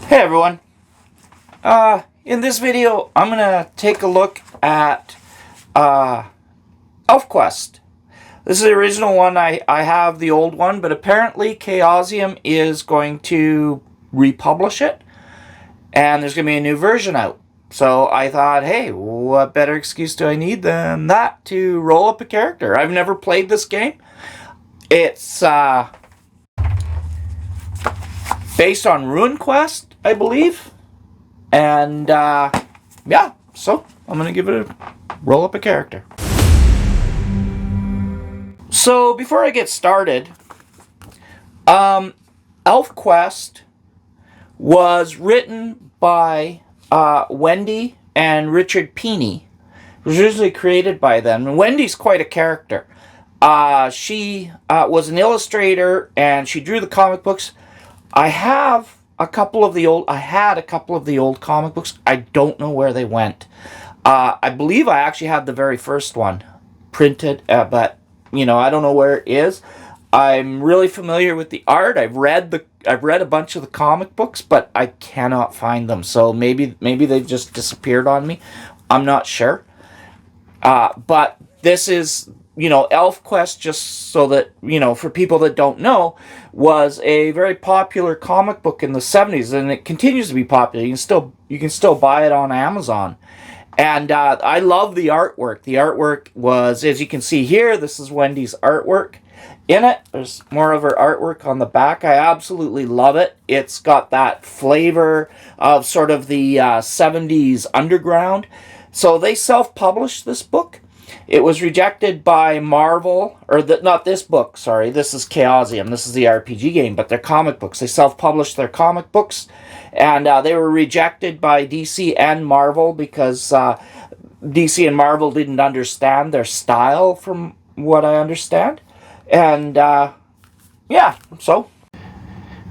Hey everyone, in this video I'm going to take a look at ElfQuest. This is the original one. I have the old one, but apparently Chaosium is going to republish it, and there's going to be a new version out. So I thought, hey, what better excuse do I need than that to roll up a character? I've never played this game. It's based on ElfQuest, I believe. And yeah, so I'm going to give it a roll up a character. So before I get started, ElfQuest was written by Wendy and Richard Pini. It was originally created by them. And Wendy's quite a character. She was an illustrator and she drew the comic books. I had a couple of the old comic books. I don't know where they went. I believe I actually had the very first one printed, but I don't know where it is. I'm really familiar with the art. I've read a bunch of the comic books, but I cannot find them. So maybe they've just disappeared on me. I'm not sure. But this is, ElfQuest, just so that, for people that don't know, was a very popular comic book in the 70s, and it continues to be popular. You can still buy it on Amazon. And I love the artwork. The artwork was, as you can see here, this is Wendy's artwork in it. There's more of her artwork on the back. I absolutely love it. It's got that flavor of sort of the 70s underground. So they self-published this book. It was rejected by Marvel, not this book, sorry. This is Chaosium. This is the RPG game, but they're comic books. They self-published their comic books, and they were rejected by DC and Marvel because DC and Marvel didn't understand their style, from what I understand. And, yeah, so.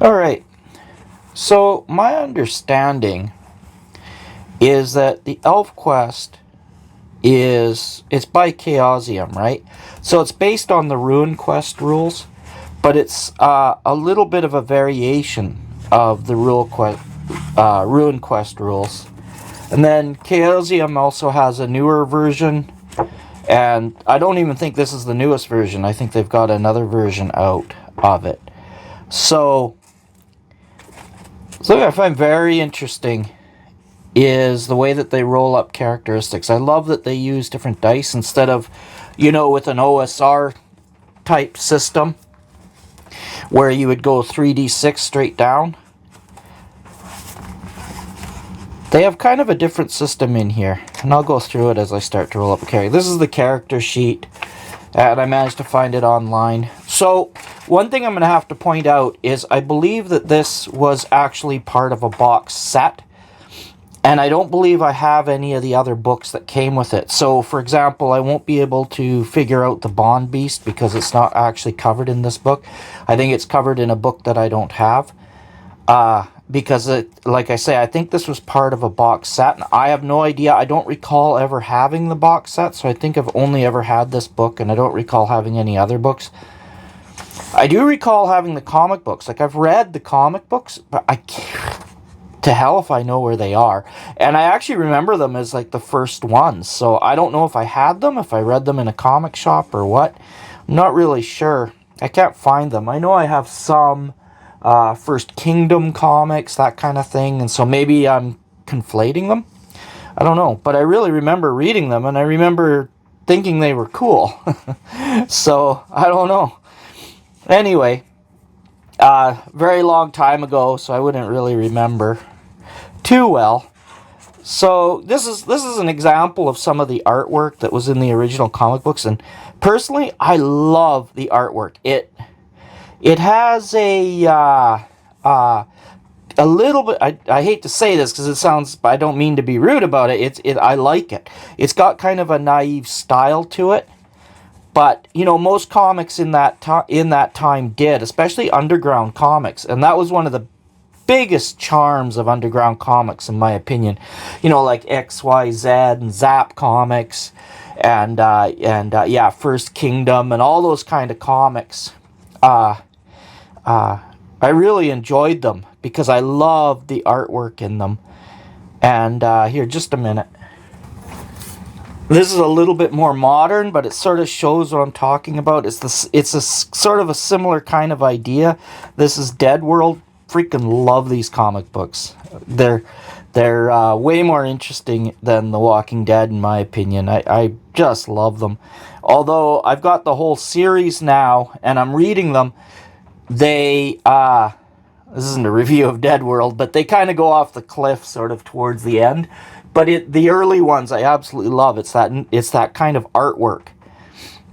Alright. So, my understanding is that the ElfQuest it's by Chaosium, right? So it's based on the ElfQuest rules, but it's a little bit of a variation of the ElfQuest rules. And then Chaosium also has a newer version, and I don't even think this is the newest version. I think they've got another version out of it. So something I find very interesting is the way that they roll up characteristics. I love that they use different dice instead of, with an OSR type system where you would go 3d6 straight down. They have kind of a different system in here, and I'll go through it as I start to roll up a character. This is the character sheet, and I managed to find it online. So one thing I'm going to have to point out is I believe that this was actually part of a box set. And I don't believe I have any of the other books that came with it. So, for example, I won't be able to figure out the Bond Beast because it's not actually covered in this book. I think it's covered in a book that I don't have. Because, like I say, I think this was part of a box set. And I have no idea. I don't recall ever having the box set. So I think I've only ever had this book. And I don't recall having any other books. I do recall having the comic books. Like, I've read the comic books, but I can't. To hell if I know where they are. And I actually remember them as like the first ones. So I don't know if I had them, if I read them in a comic shop or what. I'm not really sure. I can't find them. I know I have some First Kingdom comics, that kind of thing. And so maybe I'm conflating them. I don't know. But I really remember reading them, and I remember thinking they were cool. So I don't know. Anyway, very long time ago, so I wouldn't really remember too well. So this is an example of some of the artwork that was in the original comic books, and personally I love the artwork. It has a little bit, I hate to say this because it sounds, I don't mean to be rude about it. I like it. It's got kind of a naive style to it. But, most comics in that time did, especially underground comics. And that was one of the biggest charms of underground comics, in my opinion. Like XYZ and Zap comics and First Kingdom and all those kind of comics. I I really enjoyed them because I loved the artwork in them. And here, just a minute. This is a little bit more modern, but it sort of shows what I'm talking about. It's a sort of a similar kind of idea. This is Dead World. Freaking love these comic books. They're way more interesting than The Walking Dead, in my opinion. I just love them. Although I've got the whole series now, and I'm reading them, they, this isn't a review of Dead World, but they kind of go off the cliff sort of towards the end. But the early ones I absolutely love. It's that kind of artwork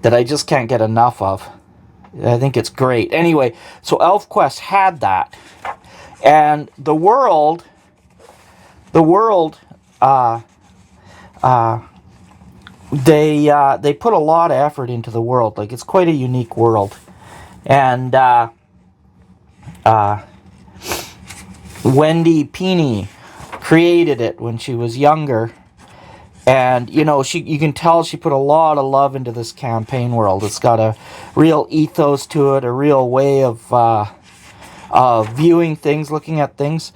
that I just can't get enough of. I think it's great. Anyway, so ElfQuest had that. And the world, they put a lot of effort into the world. Like, it's quite a unique world. And Wendy Pini created it when she was younger. And, you know, you can tell she put a lot of love into this campaign world. It's got a real ethos to it, a real way of viewing things, looking at things.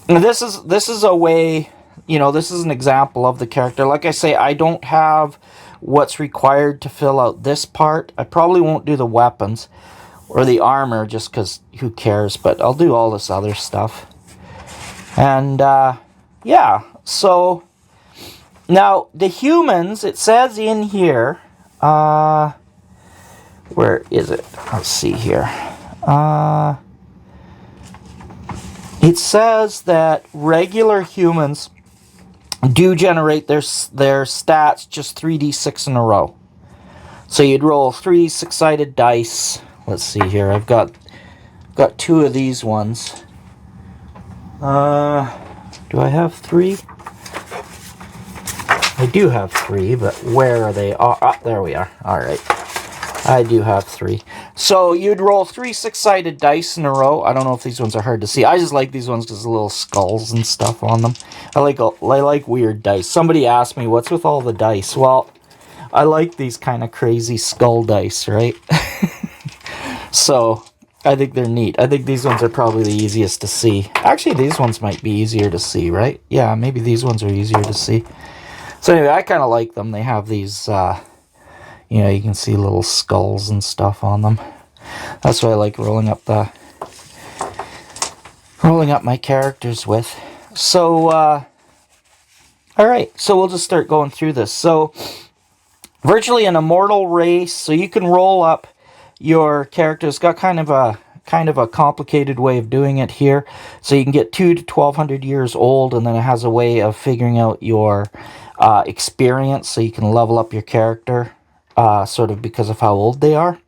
And this is a way, you know, this is an example of the character. Like I say, I don't have what's required to fill out this part. I probably won't do the weapons or the armor just because who cares, but I'll do all this other stuff. And, yeah, so now the humans, it says in here, where is it? Let's see here. It says that regular humans do generate their stats just 3d6 in a row. So you'd roll 3 6-sided dice. Let's see here. I've got 2 of these ones. Do I have 3? I do have 3, but where are they? Oh, there we are. All right. I do have 3. So you'd roll 3 6-sided dice in a row. I don't know if these ones are hard to see. I just like these ones because the little skulls and stuff on them. I like weird dice. Somebody asked me, what's with all the dice? Well, I like these kind of crazy skull dice, right? So I think they're neat. I think these ones are probably the easiest to see. Actually, these ones might be easier to see, right? Yeah, maybe these ones are easier to see. So anyway, I kind of like them. They have these, you know, you can see little skulls and stuff on them. That's what I like rolling up my characters with. So, alright, so we'll just start going through this. So, virtually an immortal race, so you can roll up your character. It's got kind of a complicated way of doing it here. So you can get 2 to 1200 years old, and then it has a way of figuring out your experience, so you can level up your character, sort of because of how old they are.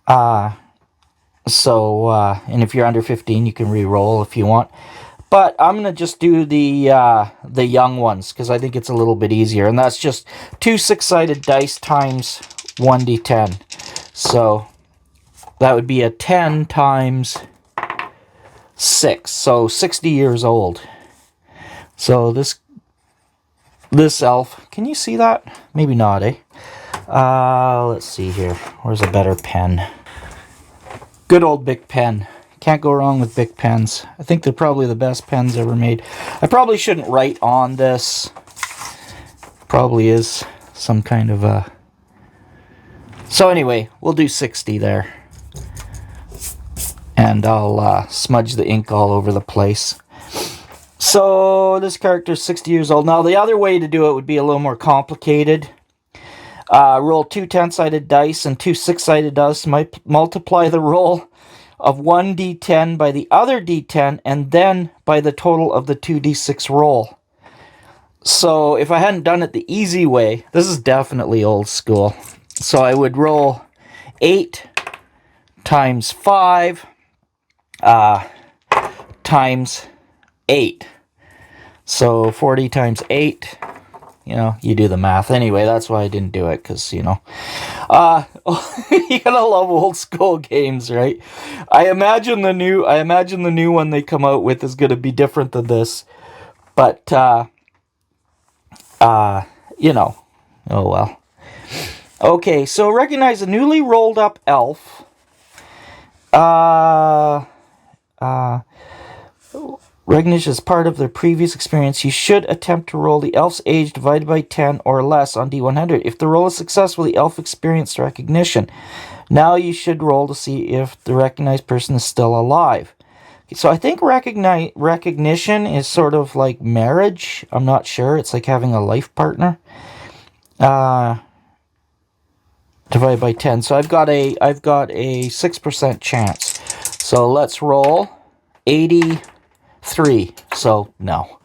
And if you're under 15, you can re-roll if you want. But I'm going to just do the young ones, because I think it's a little bit easier. And that's just 2 6-sided dice times 1d10. So that would be a 10 times 6. So 60 years old. So this elf, can you see that? Maybe not, eh? Let's see here. Where's a better pen? Good old Bic pen. Can't go wrong with Bic pens. I think they're probably the best pens ever made. I probably shouldn't write on this. Probably is some kind of a... So anyway, we'll do 60 there. And I'll smudge the ink all over the place. So this character is 60 years old. Now the other way to do it would be a little more complicated. Roll 2 10-sided dice and 2 6-sided dice. Multiply the roll of 1 d10 by the other d10, and then by the total of the 2d6 roll. So if I hadn't done it the easy way, this is definitely old school. So I would roll 8 times 5 times 8. So 40 times 8. You know, you do the math. Anyway, that's why I didn't do it, because, you know, you gotta love old school games, right? I imagine the new one they come out with is gonna be different than this, but you know, oh well. Okay, so recognize a newly rolled up elf. recognition is part of their previous experience. You should attempt to roll the elf's age divided by 10 or less on D100. If the roll is successful, the elf experienced recognition. Now you should roll to see if the recognized person is still alive. So I think recognition is sort of like marriage. I'm not sure. It's like having a life partner. Divided by 10. So I've got a 6% chance. So let's roll 83. So no.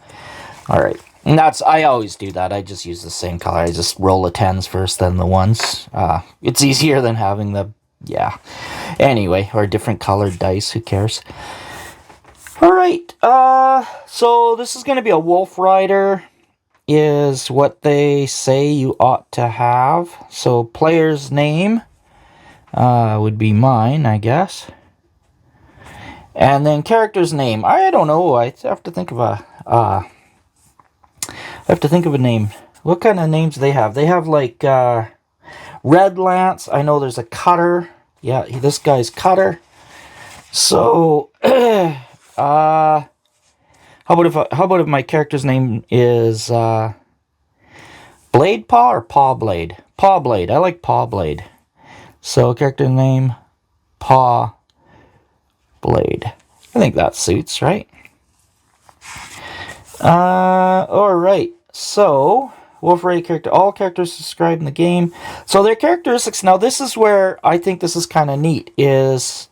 All right. And I always do that. I just use the same color. I just roll the 10s first, then the 1s. It's easier than having the, yeah. Anyway, or different colored dice. Who cares? All right. So this is going to be a Wolf Rider, is what they say you ought to have. So player's name would be mine, I guess. And then character's name. I don't know. I have to think of a name. What kind of names do they have? They have like Red Lance. I know there's a Cutter. Yeah, this guy's Cutter. So how about if my character's name is Blade Paw or Paw Blade? Paw Blade. I like Paw Blade. So character name Paw Blade. I think that suits, right? Alright. So Wolf Rider character. All characters described in the game. So their characteristics. Now this is where I think this is kind of neat. Is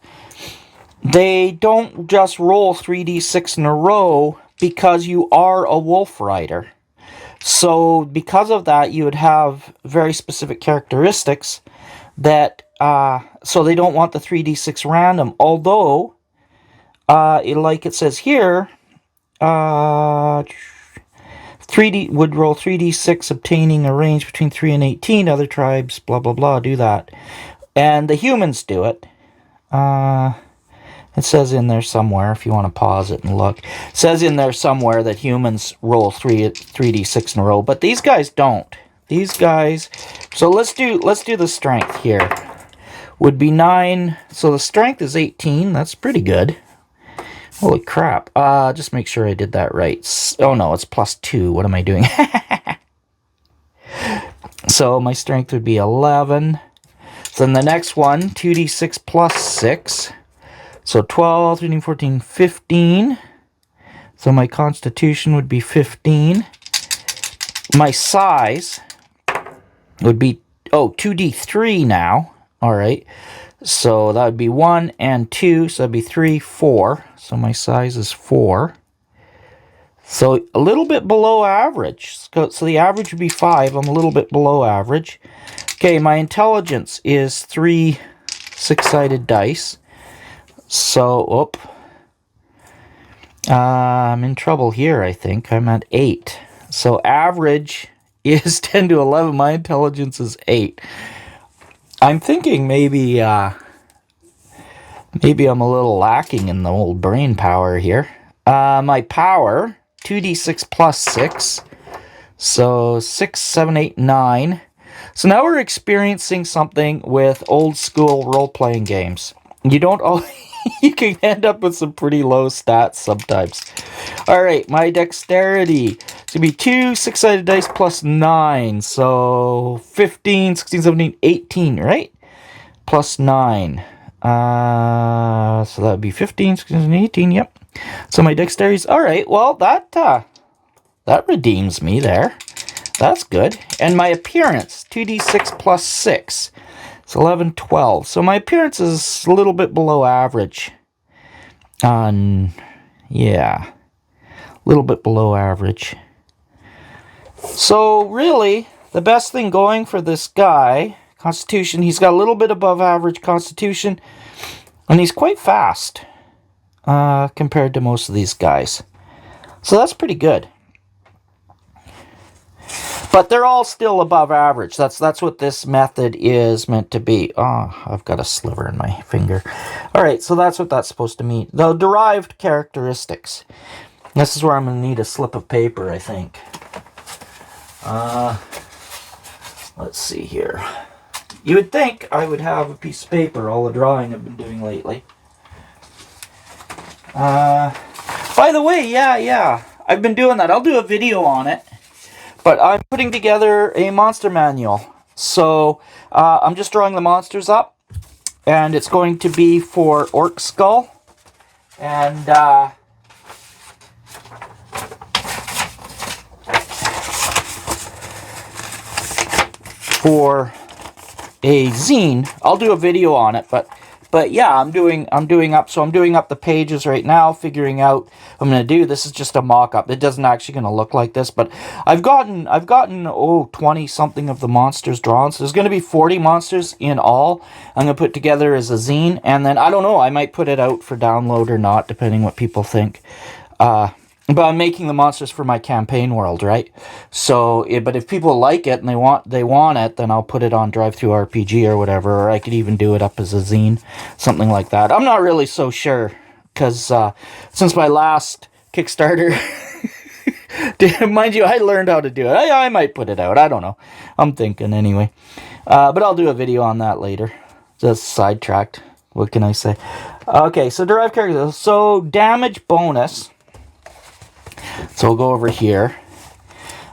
they don't just roll 3d6 in a row because you are a Wolf Rider. So because of that, you would have very specific characteristics that, so they don't want the 3d6 random. Although, like it says here, 3D would roll 3d6, obtaining a range between 3 and 18. Other tribes, blah, blah, blah, do that. And the humans do it. It says in there somewhere, if you want to pause it and look, it says in there somewhere that humans roll 3d6 in a row, but these guys don't. These guys, so let's do the strength here. Would be 9, so the strength is 18, that's pretty good. Holy crap. Just make sure I did that right. Oh no, it's +2, what am I doing? So my strength would be 11. So then the next one, 2d6 plus 6. So 12, 13, 14, 15. So my constitution would be 15. My size would be, 2d3 now. All right. So that would be 1 and 2. So that'd be 3, 4. So my size is 4. So a little bit below average. So the average would be 5. I'm a little bit below average. Okay, my intelligence is 3 6-sided dice. So, I'm in trouble here, I think. I'm at 8. So average is 10 to 11. My intelligence is 8. I'm thinking maybe I'm a little lacking in the old brain power here. My power, 2d6 plus 6. So 6, 7, 8, 9. So now we're experiencing something with old school role-playing games. You don't always... You can end up with some pretty low stats sometimes. Alright, my dexterity. It's going to be 2 6-sided dice plus 9. So 15, 16, 17, 18, right? Plus 9. So that would be 15, 16, 17, 18, yep. So my dexterity's... Alright, well, that redeems me there. That's good. And my appearance, 2d6 plus 6. It's 11, 12. So my appearance is a little bit below average. Yeah. A little bit below average. So really, the best thing going for this guy, Constitution, he's got a little bit above average Constitution. And he's quite fast. Compared to most of these guys. So that's pretty good. But they're all still above average. That's what this method is meant to be. Oh, I've got a sliver in my finger. All right, so that's what that's supposed to mean. The derived characteristics. This is where I'm going to need a slip of paper, I think. Let's see here. You would think I would have a piece of paper, all the drawing I've been doing lately. By the way, yeah. I've been doing that. I'll do a video on it. But I'm putting together a monster manual. So, I'm just drawing the monsters up. And it's going to be for Orc Skull. And, for a zine. I'll do a video on it, but yeah, I'm doing up the pages right now, figuring out what I'm gonna do. This is just a mock-up. It doesn't actually gonna look like this, but I've gotten 20 something of the monsters drawn. So there's gonna be 40 monsters in all. I'm gonna put together as a zine, and then I don't know, I might put it out for download or not, depending what people think. But I'm making the monsters for my campaign world, right? So, but if people like it and they want it, then I'll put it on Drive-Thru-RPG or whatever, or I could even do it up as a zine, something like that. I'm not really so sure, because since my last Kickstarter, mind you, I learned how to do it. I might put it out. I don't know. I'm thinking anyway. But I'll do a video on that later. Just sidetracked. What can I say? Okay, so derived characters. So damage bonus. So we'll go over here.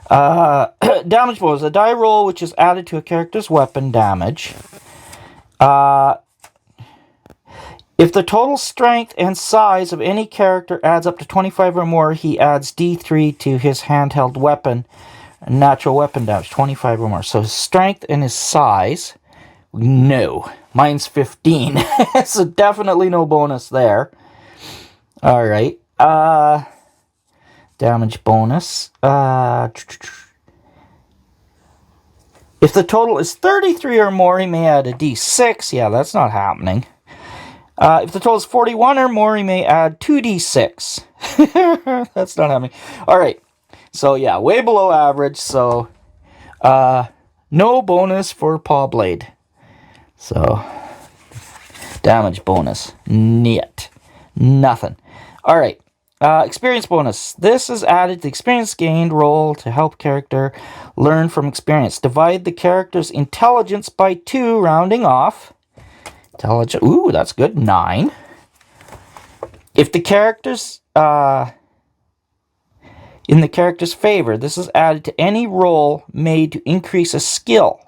Damage bonus. A die roll which is added to a character's weapon damage. If the total strength and size of any character adds up to 25 or more, he adds D3 to his handheld weapon. Natural weapon damage, 25 or more. So his strength and his size, no. Mine's 15. So definitely no bonus there. Alright. Damage bonus. If the total is 33 or more, he may add a D6. Yeah, that's not happening. If the total is 41 or more, he may add 2D6. That's not happening. Alright. So, yeah, way below average. So, no bonus for Paw Blade. So, damage bonus. Niet. Nothing. Alright. Experience bonus. This is added to the experience gained roll to help character learn from experience. Divide the character's intelligence by 2, rounding off. Intelligence. Ooh, that's good. 9. If the character's in the character's favor, this is added to any roll made to increase a skill.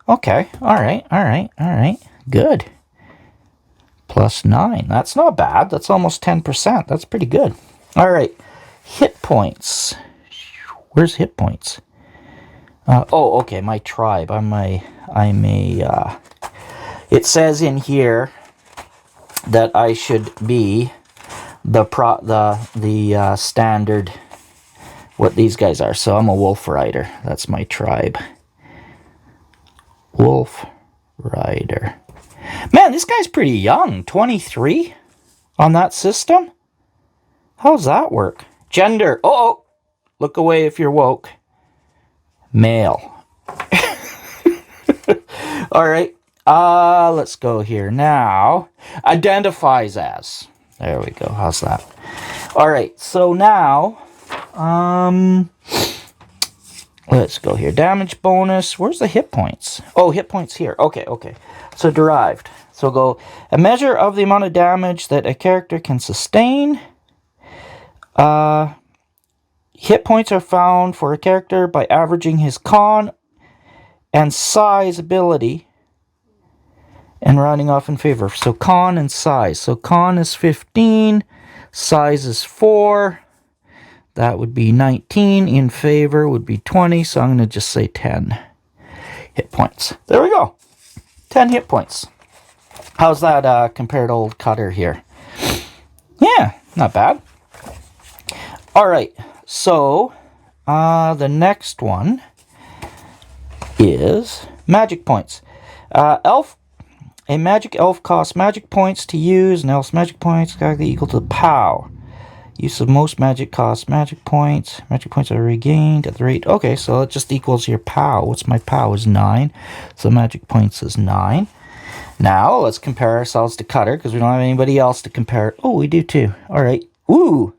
Okay. All right. Good. Plus 9. That's not bad. That's almost 10%. That's pretty good. All right. Hit points. Where's hit points? Oh, okay. My tribe. It says in here that I should be the standard, what these guys are. So I'm a wolf rider. That's my tribe. Wolf rider. Man, this guy's pretty young. 23 on that system? How does that work? Gender. Oh, look away if you're woke. Male. All right. Let's go here now. Identifies as. There we go. How's that? All right. So now, let's go here. Damage bonus. Where's the hit points? Oh, hit points here. Okay. So derived. So go a measure of the amount of damage that a character can sustain. Hit points are found for a character by averaging his con and size ability and rounding off in favor. So con and size. So con is 15. Size is 4. That would be 19. In favor would be 20. So I'm going to just say 10 hit points. There we go. 10 hit points. How's that compared to old Cutter here? Yeah, not bad. Alright, so the next one is magic points. A magic elf costs magic points to use, and elf's magic points exactly equal to the POW. Use of most magic costs magic points. Magic points are regained at the rate. Okay, so it just equals your POW. What's my POW? Is 9. So magic points is 9. Now, let's compare ourselves to Cutter, because we don't have anybody else to compare. Oh, we do too. Alright. Ooh!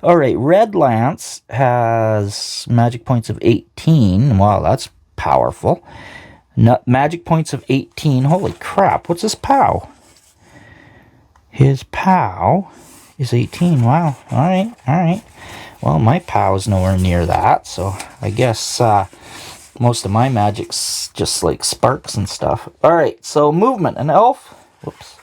Alright, Red Lance has magic points of 18. Wow, that's powerful. Magic points of 18. Holy crap, what's his POW? His POW is 18. Wow. All right. All right. Well, my POW's nowhere near that, so I guess most of my magic's just like sparks and stuff. All right. So movement. An elf. Whoops.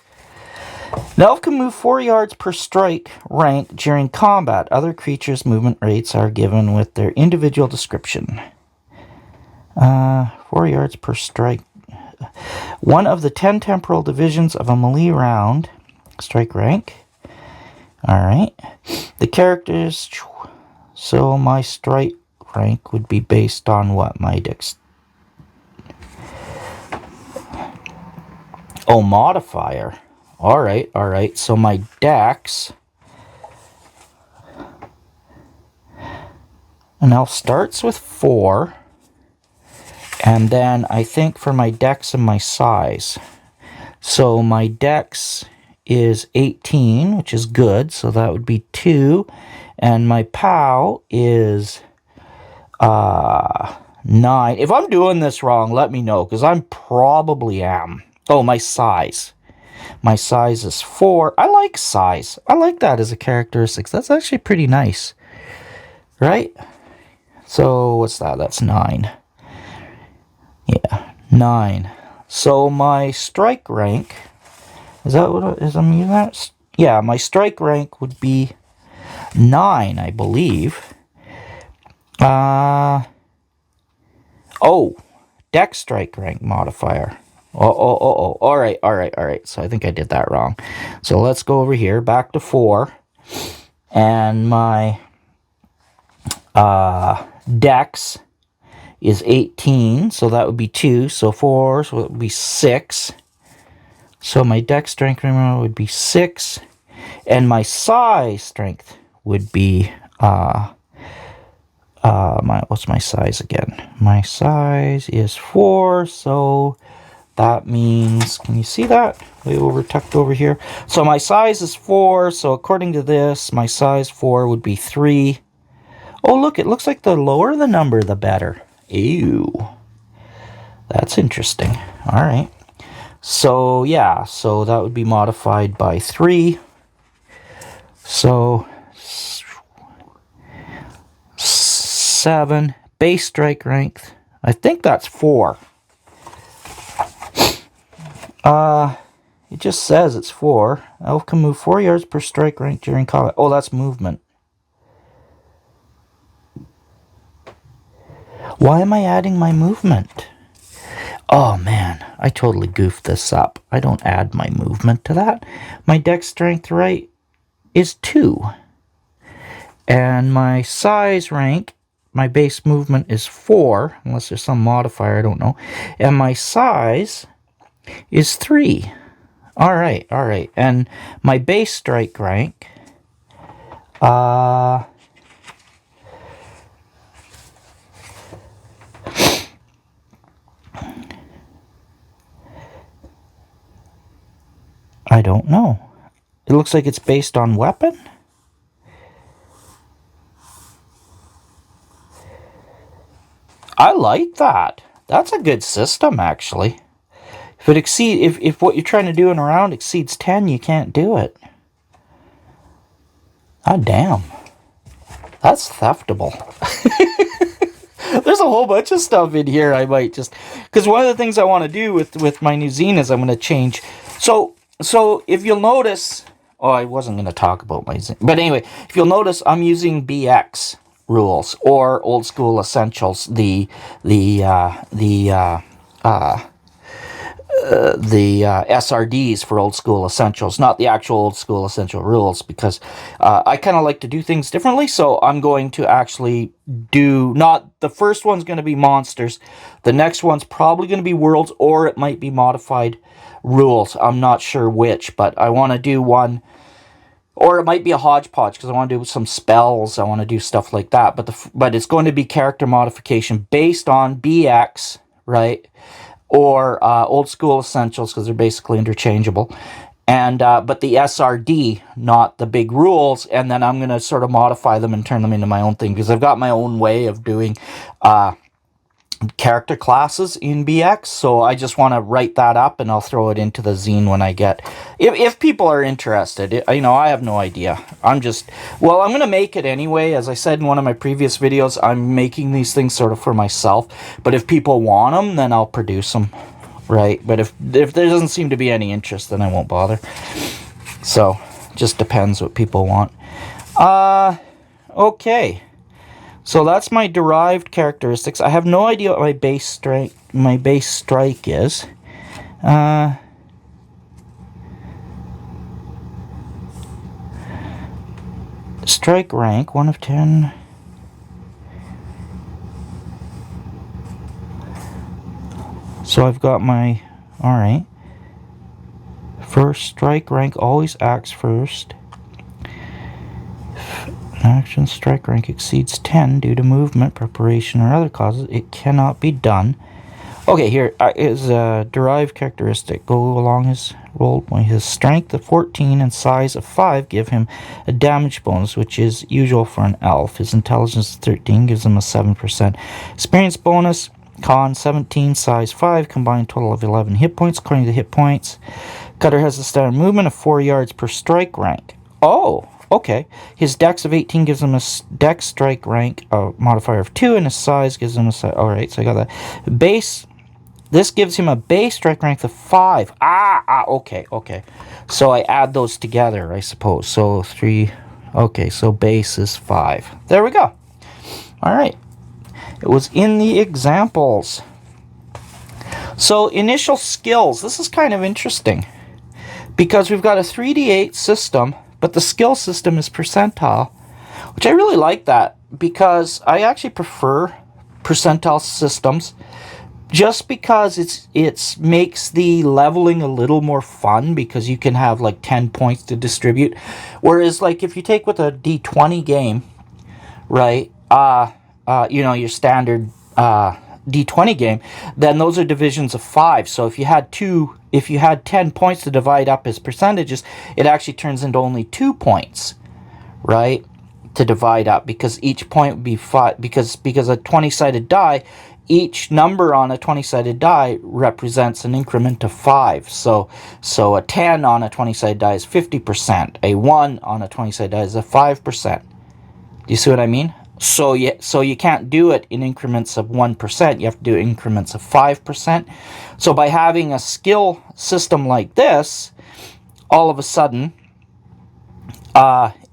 An elf can move 4 yards per strike rank during combat. Other creatures' movement rates are given with their individual description. 4 yards per strike. One of the 10 temporal divisions of a melee round. Strike rank. Alright. The characters. So my strike rank would be based on what? My dex. Oh, modifier. Alright, alright. So my dex. An elf starts with 4. And then I think for my dex and my size. So my dex is 18, which is good. So that would be 2. And my POW is 9. If I'm doing this wrong, let me know, because I probably am. Oh, my size. My size is 4. I like size. I like that as a characteristic. That's actually pretty nice. Right? So what's that? That's 9. Yeah, 9. So my strike rank, is that what I'm using that? Yeah, my strike rank would be 9, I believe. Oh, dex strike rank modifier. Oh. All right. So I think I did that wrong. So let's go over here, back to 4. And my dex is 18, so that would be 2. So 4, so it would be 6. So my dex strength would be 6. And my size strength would be, what's my size again? My size is 4, so that means, can you see that? Way over, tucked over here. So my size is 4, so according to this, my size 4 would be 3. Oh, look, it looks like the lower the number, the better. Ew. That's interesting. All right. So, yeah, so that would be modified by 3. So, 7. Base strike rank. I think that's 4. It just says it's 4. Elf can move 4 yards per strike rank during combat. Oh, that's movement. Why am I adding my movement? Oh man, I totally goofed this up. I don't add my movement to that. My dex strength right is 2. And my size rank, my base movement is 4, unless there's some modifier, I don't know. And my size is 3. All right. And my base strike rank, I don't know. It looks like it's based on weapon. I like that. That's a good system, actually. If what you're trying to do in a round exceeds 10, you can't do it. Ah, damn. That's theftable. There's a whole bunch of stuff in here I might just... Because one of the things I want to do with my new zine is I'm going to change... So if you'll notice... Oh, I wasn't going to talk about my zine. But anyway, if you'll notice, I'm using BX rules or Old School Essentials, the SRDs for Old School Essentials, not the actual Old School Essential rules, because I kind of like to do things differently. So I'm going to actually do, not the first one's going to be monsters, the next one's probably going to be worlds, or it might be modified rules. I'm not sure which, but I want to do one, or it might be a hodgepodge because I want to do some spells. I want to do stuff like that, but it's going to be character modification based on BX, right? Or Old School Essentials, because they're basically interchangeable. And but the SRD, not the big rules, and then I'm going to sort of modify them and turn them into my own thing, because I've got my own way of doing character classes in BX, so I just want to write that up and I'll throw it into the zine when I get, if people are interested. You know, I have no idea. I'm going to make it anyway. As I said in one of my previous videos, I'm making these things sort of for myself, but if people want them, then I'll produce them, right? But if there doesn't seem to be any interest, then I won't bother. So just depends what people want. Okay. So that's my derived characteristics. I have no idea what my base strike is. Strike rank 1 of 10. So I've got my, all right. First strike rank always acts first. Action strike rank exceeds 10 due to movement, preparation, or other causes. It cannot be done. Okay, here is a derived characteristic. Go along his roll point. His strength of 14 and size of 5 give him a damage bonus, which is usual for an elf. His intelligence of 13 gives him a 7%. Experience bonus, con 17, size 5, combined total of 11 hit points. According to hit points, Cutter has a standard movement of 4 yards per strike rank. Oh! Okay, his dex of 18 gives him a dex strike rank modifier of 2, and his size gives him a size. Alright, so I got that. Base, this gives him a base strike rank of 5. Okay. So I add those together, I suppose. So 3, okay, so base is 5. There we go. Alright, it was in the examples. So initial skills, this is kind of interesting, because we've got a 3d8 system, but the skill system is percentile, which I really like that, because I actually prefer percentile systems just because it makes the leveling a little more fun, because you can have like 10 points to distribute. Whereas like if you take with a D20 game, right, you know, your standard D20 game, then those are divisions of 5. So if you had 10 points to divide up as percentages, it actually turns into only 2 points, right, to divide up, because each point would be 5, because a 20-sided die, each number on a 20-sided die represents an increment of 5. So a 10 on a 20-sided die is 50%. A 1 on a 20-sided die is a 5%. Do you see what I mean? So you can't do it in increments of 1%. You have to do increments of 5%. So by having a skill system like this, all of a sudden,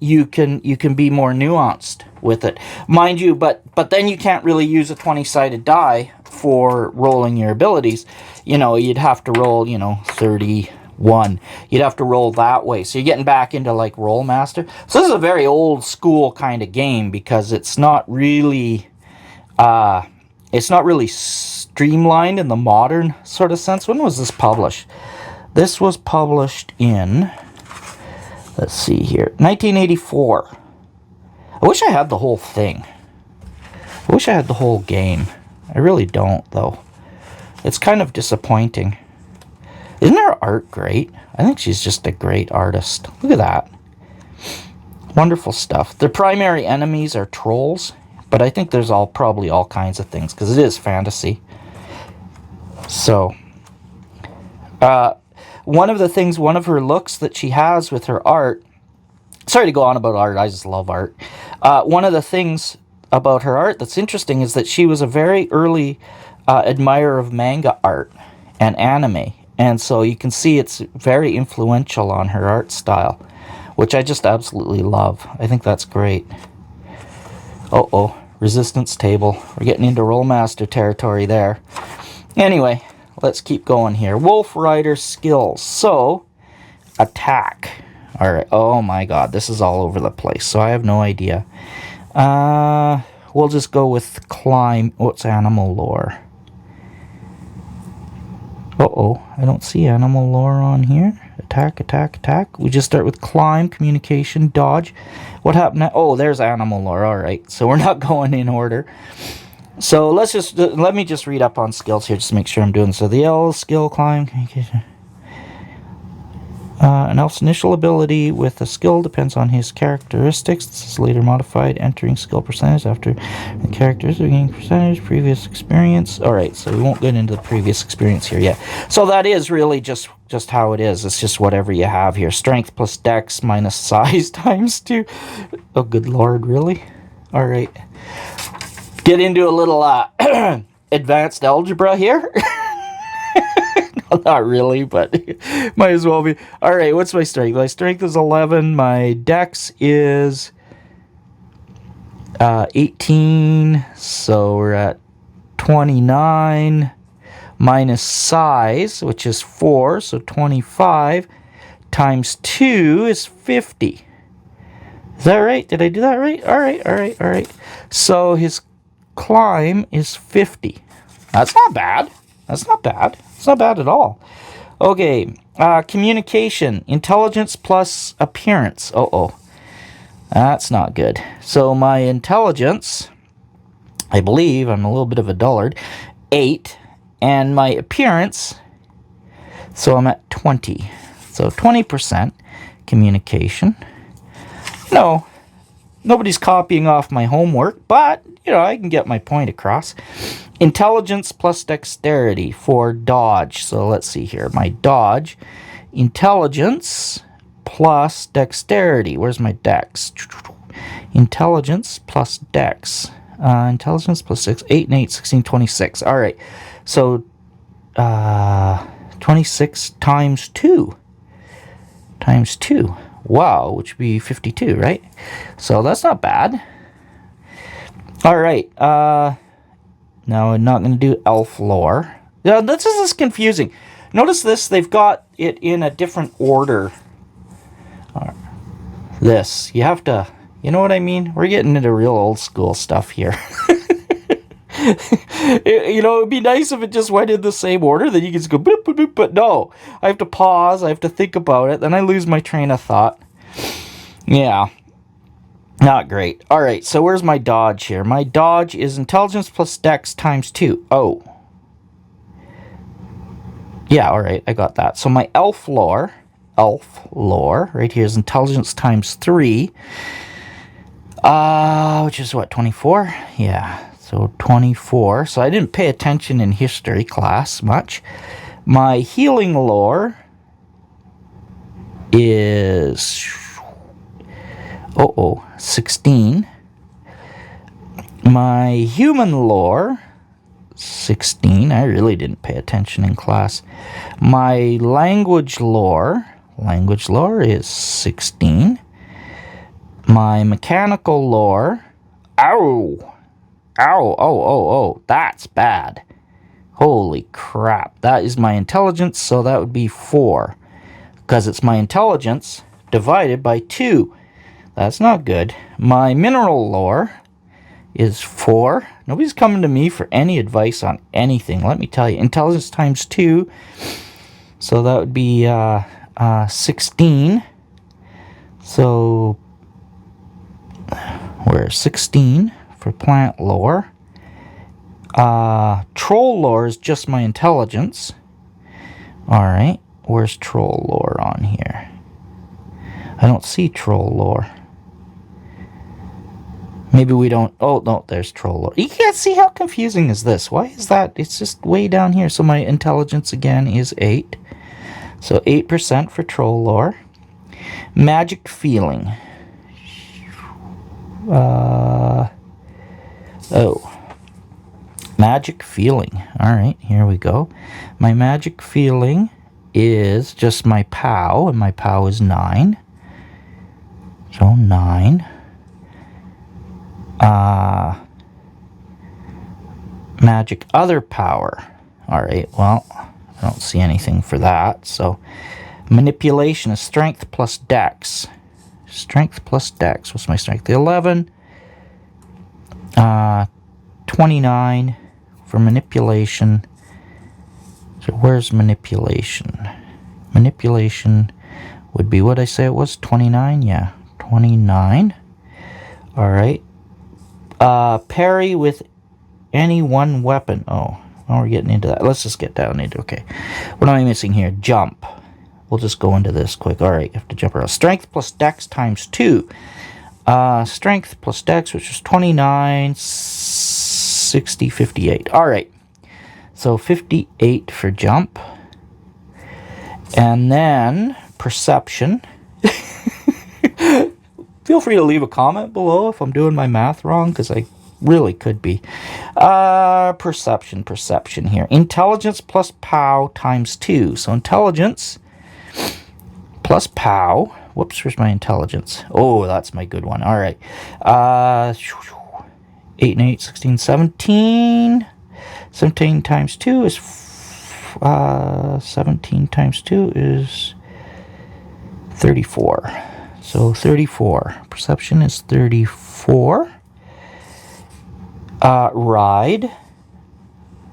you can be more nuanced with it, mind you. But then you can't really use a 20-sided die for rolling your abilities. You know, you'd have to roll, 31. You'd have to roll that way. So you're getting back into like Roll Master. So this is a very old school kind of game, because it's not really streamlined in the modern sort of sense. When was this published? This was published in, let's see here, 1984. I wish I had the whole thing. I wish I had the whole game. I really don't, though. It's kind of disappointing. Isn't her art great? I think she's just a great artist. Look at that. Wonderful stuff. The primary enemies are trolls, but I think there's probably all kinds of things, because it is fantasy. So, one of her looks that she has with her art, sorry to go on about art, I just love art. One of the things about her art that's interesting is that she was a very early admirer of manga art and anime. And so you can see it's very influential on her art style, which I just absolutely love. I think that's great. Resistance table. We're getting into Rollmaster territory there. Anyway, let's keep going here. Wolf Rider skills. So, attack. Alright, oh my god, this is all over the place, so I have no idea. We'll just go with climb. What's animal lore? I don't see animal lore on here. Attack. We just start with climb, communication, dodge. What happened now? Oh, there's animal lore. Alright, so we're not going in order. So let me just read up on skills here just to make sure I'm doing. So the L skill, climb, communication. An elf's initial ability with a skill depends on his characteristics. This is later modified, entering skill percentage after the characteristics gain percentage, previous experience. Alright, so we won't get into the previous experience here yet. So that is really just how it is. It's just whatever you have here. Strength plus dex minus size times 2. Oh, good lord, really? Alright. Get into a little advanced algebra here. Not really, but might as well be. Alright, what's my strength? My strength is 11. My dex is 18. So we're at 29. Minus size, which is 4. So 25 times 2 is 50. Is that right? Did I do that right? Alright. So his climb is 50. That's not bad. That's not bad. It's not bad at all. Okay, communication. Intelligence plus appearance. Uh-oh. That's not good. So my intelligence, I believe, I'm a little bit of a dullard, 8. And my appearance, so I'm at 20. So 20% communication. No, nobody's copying off my homework, but, you know, I can get my point across. Intelligence plus dexterity for dodge. So let's see here. My dodge, intelligence plus dexterity. Where's my dex? Intelligence plus dex. Intelligence plus 6, 8 and 8, 16, 26. All right. So 26 times 2. Times 2. Wow, which would be 52, right? So that's not bad. All right. Now I'm not going to do elf lore. Yeah, this is confusing. Notice this, they've got it in a different order. This, you have to, you know what I mean? We're getting into real old school stuff here. You know, it'd be nice if it just went in the same order, then you can just go boop, boop, boop, but no. I have to pause, I have to think about it, then I lose my train of thought. Yeah. Not great. Alright, so where's my dodge here? My dodge is intelligence plus dex times 2. Oh. Yeah, alright, I got that. So my elf lore, right here is intelligence times 3. Which is what, 24? Yeah, so 24. So I didn't pay attention in history class much. My healing lore is 16. My human lore, 16. I really didn't pay attention in class. My language lore is 16. My mechanical lore, that's bad. Holy crap. That is my intelligence, so that would be 4. Because it's my intelligence divided by 2. That's not good. My mineral lore is 4. Nobody's coming to me for any advice on anything, let me tell you. Intelligence times 2, so that would be 16. So, where's 16 for plant lore? Troll lore is just my intelligence. Alright, where's troll lore on here? I don't see troll lore. Maybe we don't... Oh, no, there's troll lore. You can't see, how confusing is this? Why is that? It's just way down here. So my intelligence, again, is 8. So 8% for troll lore. Magic feeling. Magic feeling. Alright, here we go. My magic feeling is just my POW, and my POW is 9. So 9. Magic other power. Alright, well, I don't see anything for that. So, manipulation is strength plus dex. Strength plus dex. What's my strength? 11. 29 for manipulation. So, where's manipulation? Manipulation would be what I say it was? 29? Yeah, 29. Alright. Parry with any one weapon. Oh, now we're getting into that. Let's just get down into, okay. What am I missing here? Jump. we'll just go into this quick. All right, you have to jump around. Strength plus dex times 2. Strength plus dex, which is 29, 60, 58. All right, so 58 for jump. And then perception. Feel free to leave a comment below if I'm doing my math wrong, because I really could be. Perception here. Intelligence plus POW times 2. So intelligence plus POW. Whoops, where's my intelligence? Oh, that's my good one. All right. 8 and 8, 16, 17. 17 times 2 is... 17 times 2 is 34. So 34. Perception is 34. Ride.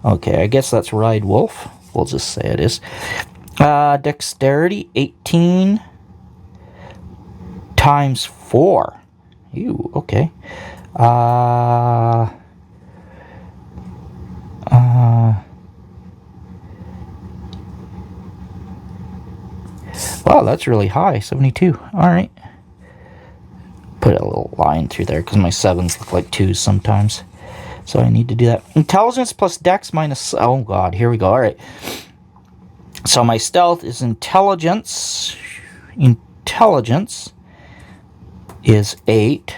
Okay, I guess that's ride wolf. We'll just say it is. Dexterity, 18 times 4. Ew, okay. Wow, that's really high, 72. All right. Put a little line through there because my 7s look like 2s sometimes. So I need to do that. Intelligence plus dex minus... Oh, God. Here we go. All right. So my stealth is intelligence. Intelligence is 8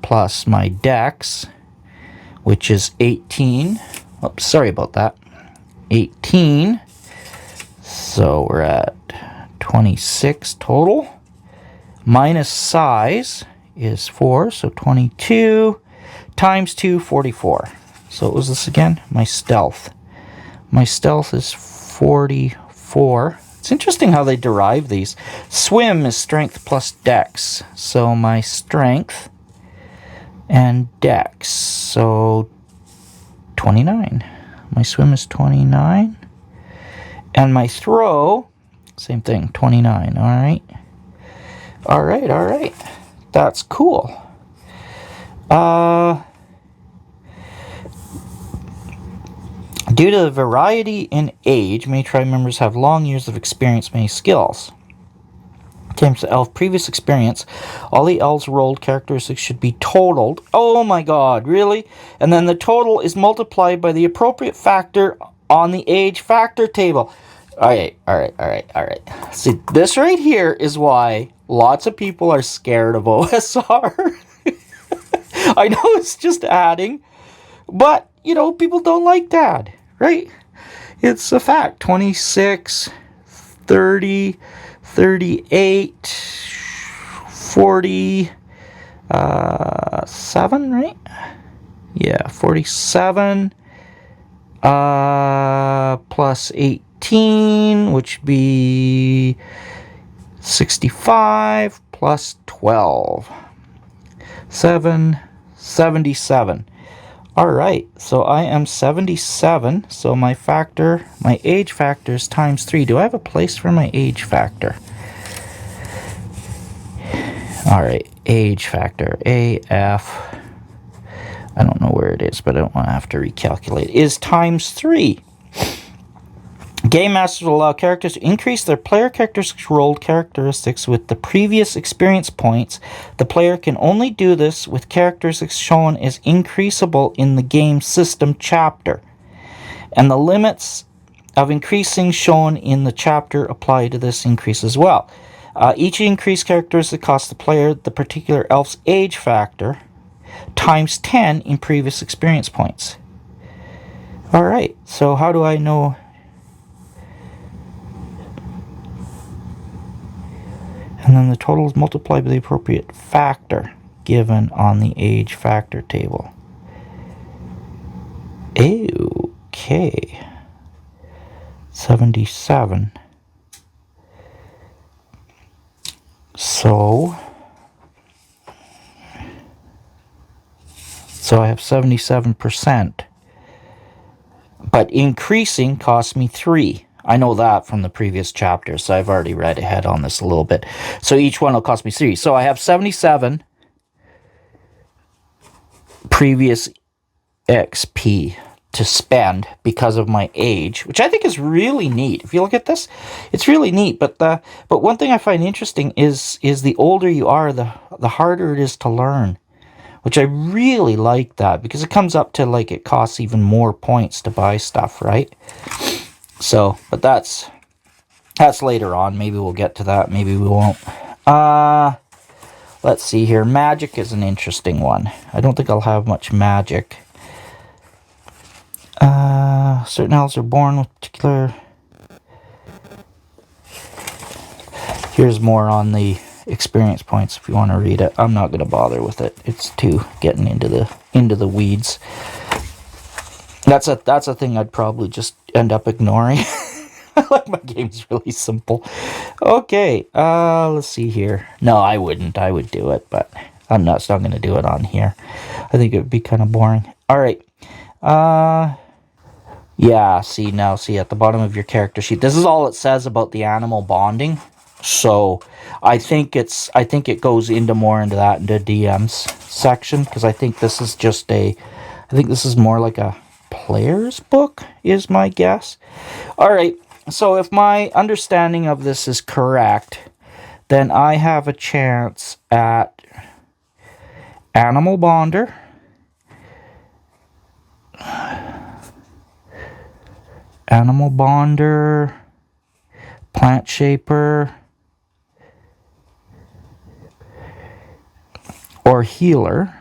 plus my dex, which is 18. Oops, sorry about that. 18. So we're at 26 total. Minus size is 4, so 22 times 2, 44. So what was this again? My stealth. My stealth is 44. It's interesting how they derive these. Swim is strength plus dex. So my strength and dex. So 29. My swim is 29. And my throw, same thing, 29. All right. All right, all right. That's cool. Due to the variety in age, many tribe members have long years of experience, many skills. In terms of elf previous experience, all the elves rolled characteristics should be totaled. Oh my God, really? And then the total is multiplied by the appropriate factor on the age factor table. All right. See, this right here is why lots of people are scared of OSR. I know it's just adding, but, you know, people don't like to add, right? It's a fact. 26, 30, 38, 47, right? Yeah, 47 plus 18, which would be 65 plus 12. 77. All right, so I am 77. So my factor, my age factor is times 3. Do I have a place for my age factor? All right, age factor, AF. I don't know where it is, but I don't want to have to recalculate. Is times 3. Game Masters will allow characters to increase their player characteristics rolled characteristics with the previous experience points. The player can only do this with characteristics shown as increasable in the game system chapter. And the limits of increasing shown in the chapter apply to this increase as well. Each increased characteristic costs the player the particular elf's age factor times 10 in previous experience points. All right, so how do I know... And then the total is multiplied by the appropriate factor given on the age factor table. Okay. 77. So I have 77%. But increasing costs me 3. I know that from the previous chapter, so I've already read ahead on this a little bit. So each one will cost me 3. So I have 77 previous XP. to spend because of my age, which I think is really neat. If you look at this, it's really neat. But one thing I find interesting is the older you are, the harder it is to learn, which I really like that, because it comes up to like it costs even more points to buy stuff, right? So, but that's later on. Maybe we'll get to that. Maybe we won't. Let's see here. Magic is an interesting one. I don't think I'll have much magic. Certain elves are born with particular... Here's more on the experience points if you want to read it. I'm not going to bother with it. It's too getting into the weeds. That's a thing I'd probably just end up ignoring. I like my games really simple. Okay, let's see here. No, I wouldn't. I would do it, but I'm not going to do it on here. I think it would be kind of boring. All right. Yeah, see at the bottom of your character sheet. This is all it says about the animal bonding. So I think it goes into more into that in the DM's section, because I think this is more like a player's book is my guess. All right. So if my understanding of this is correct, then I have a chance at Animal Bonder, Plant Shaper, or Healer.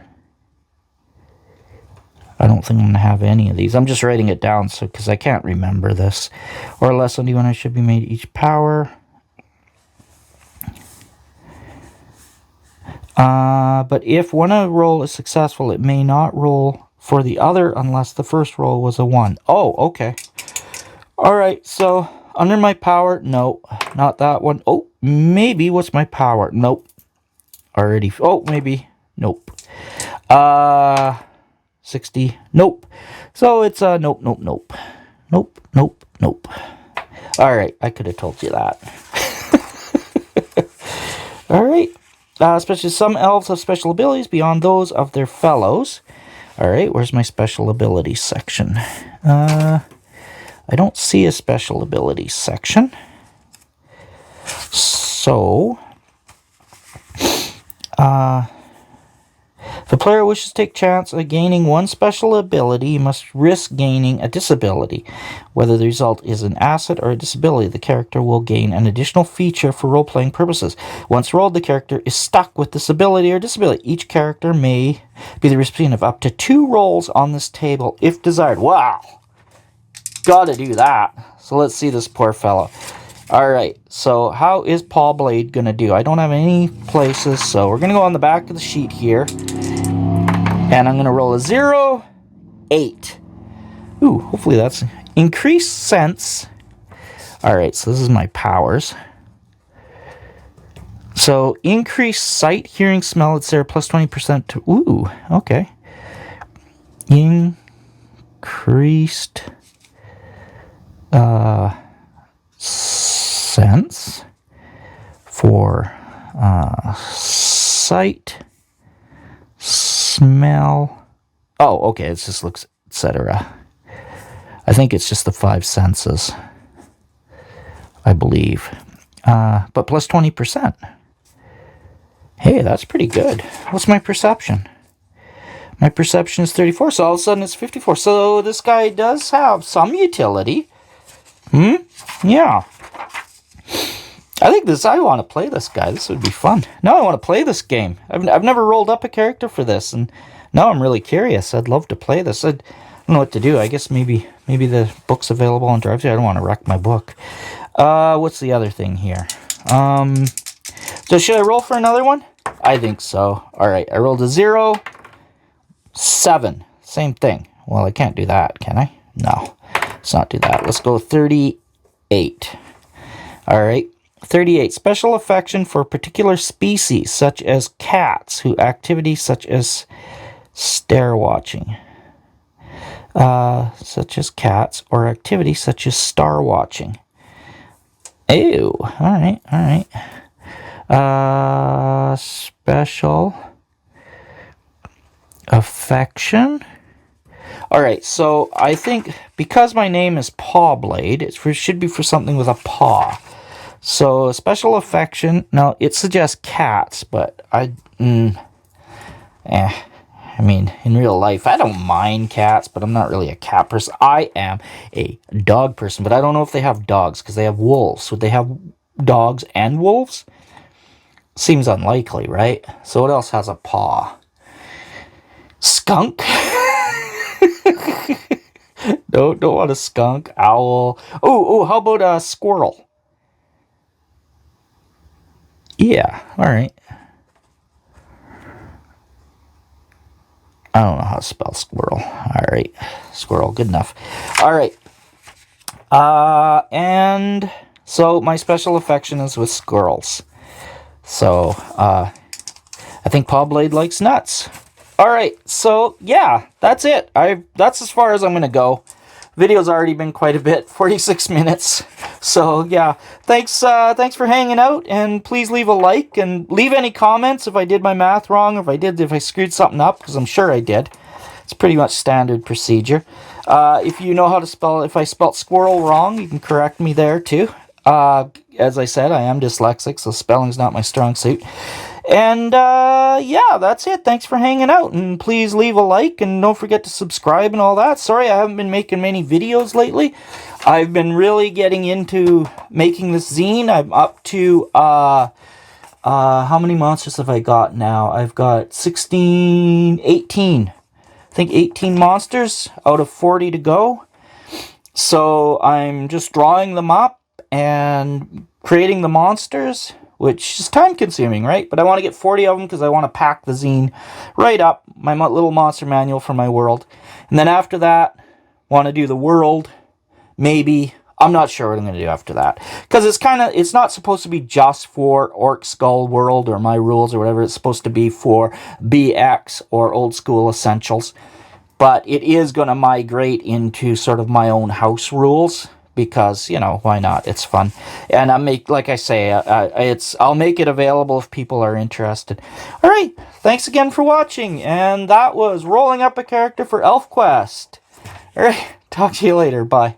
I don't think I'm going to have any of these. I'm just writing it down because I can't remember this. Or less than D1 should be made each power. But if one roll is successful, it may not roll for the other unless the first roll was a 1. Oh, okay. Alright, so under my power, no, not that one. Oh, maybe what's my power? Nope. Already. Oh, maybe. Nope. 60. Nope. So it's nope. Alright, I could have told you that. Alright. Especially some elves have special abilities beyond those of their fellows. Alright, where's my special abilities section? I don't see a special abilities section. So, if a player wishes to take chance of gaining one special ability, he must risk gaining a disability. Whether the result is an asset or a disability, the character will gain an additional feature for role-playing purposes. Once rolled, the character is stuck with this ability or disability. Each character may be the recipient of up to 2 rolls on this table if desired. Wow! Gotta do that. So let's see this poor fellow. Alright, so how is Paw Blade going to do? I don't have any places, so we're going to go on the back of the sheet here. And I'm going to roll a 0, 8. Ooh, hopefully that's increased sense. Alright, so this is my powers. So, increased sight, hearing, smell, etc. plus 20% to... Ooh, okay. Increased... sense for sight, smell. Oh, okay, it just looks, etc. I think it's just the 5 senses, I believe. But plus 20%. Hey, that's pretty good. What's my perception? My perception is 34, so all of a sudden it's 54. So this guy does have some utility. Yeah. I want to play this guy. This would be fun. Now I want to play this game. I've never rolled up a character for this, and now I'm really curious. I'd love to play this. I don't know what to do. I guess maybe the book's available on Drive. I don't want to wreck my book. What's the other thing here? So should I roll for another one? I think so. Alright, I rolled a 0, 7. Same thing. Well, I can't do that, can I? No. Let's not do that. Let's go 38. Alright. 38. Special affection for particular species, such as cats, who activities such as stare watching. Such as cats, or activities such as star watching. Ew. Alright, alright. Special affection. Alright, so I think because my name is Pawblade, it should be for something with a paw. So, special affection. Now, it suggests cats, but I mean, in real life, I don't mind cats, but I'm not really a cat person. I am a dog person, but I don't know if they have dogs, because they have wolves. Would they have dogs and wolves? Seems unlikely, right? So what else has a paw? Skunk? No, don't want a skunk. Owl. Oh, how about a squirrel? Yeah, alright. I don't know how to spell squirrel. Alright, squirrel, good enough. Alright. And so my special affection is with squirrels. So, I think Pawblade likes nuts. Alright, so yeah, that's it. That's as far as I'm going to go. Video's already been quite a bit, 46 minutes. So yeah, thanks for hanging out, and please leave a like and leave any comments if I did my math wrong, if I screwed something up, because I'm sure I did. It's pretty much standard procedure. If you know how to spell, if I spelt squirrel wrong, you can correct me there too. As I said, I am dyslexic, so spelling's not my strong suit. And, yeah, that's it. Thanks for hanging out, and please leave a like, and don't forget to subscribe and all that. Sorry I haven't been making many videos lately. I've been really getting into making this zine. I'm up to, how many monsters have I got now? I've got 18. I think 18 monsters out of 40 to go. So I'm just drawing them up and creating the monsters, which is time-consuming, right? But I want to get 40 of them because I want to pack the zine right up, my little monster manual for my world. And then after that, want to do the world, maybe. I'm not sure what I'm going to do after that. Because it's not supposed to be just for Orc Skull World or my rules or whatever. It's supposed to be for BX or Old School Essentials. But it is going to migrate into sort of my own house rules. Because, why not? It's fun. And like I say, I'll make it available if people are interested. Alright, thanks again for watching. And that was rolling up a character for ElfQuest. Alright, talk to you later. Bye.